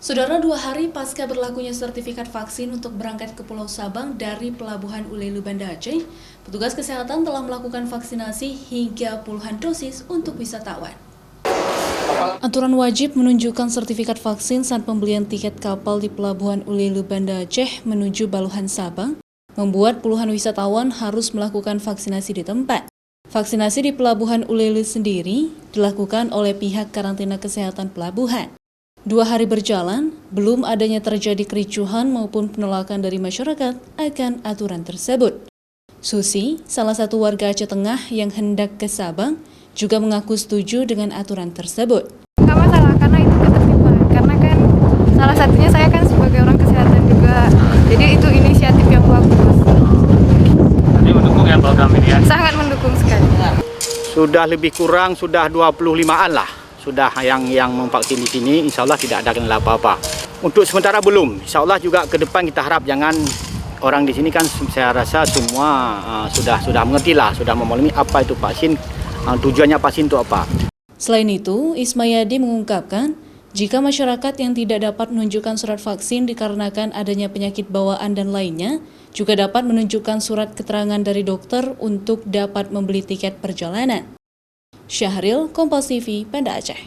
Saudara, 2 hari pasca berlakunya sertifikat vaksin untuk berangkat ke Pulau Sabang dari Pelabuhan Ulelu Banda Aceh, petugas kesehatan telah melakukan vaksinasi hingga puluhan dosis untuk wisatawan. Aturan wajib menunjukkan sertifikat vaksin saat pembelian tiket kapal di Pelabuhan Ulelu Banda Aceh menuju Baluhan Sabang membuat puluhan wisatawan harus melakukan vaksinasi di tempat. Vaksinasi di Pelabuhan Ulelu sendiri dilakukan oleh pihak karantina kesehatan pelabuhan. 2 hari berjalan, belum adanya terjadi kericuhan maupun penolakan dari masyarakat akan aturan tersebut. Susi, salah satu warga Aceh Tengah yang hendak ke Sabang, juga mengaku setuju dengan aturan tersebut. Nggak masalah, karena itu ketertiban. Karena kan salah satunya saya kan sebagai orang kesehatan juga. Jadi itu inisiatif yang bagus. Jadi mendukung ya program ini ya? Sangat mendukung sekali. Sudah lebih kurang, sudah 25-an lah. Sudah yang memvaksin di sini, insya Allah tidak ada kendala apa-apa. Untuk sementara belum, insya Allah juga ke depan kita harap jangan orang di sini kan saya rasa semua sudah mengerti lah, sudah memahami apa itu vaksin, tujuannya vaksin itu apa. Selain itu, Ismayadi mengungkapkan, jika masyarakat yang tidak dapat menunjukkan surat vaksin dikarenakan adanya penyakit bawaan dan lainnya, juga dapat menunjukkan surat keterangan dari dokter untuk dapat membeli tiket perjalanan. Syahril, Kompas TV, Banda Aceh.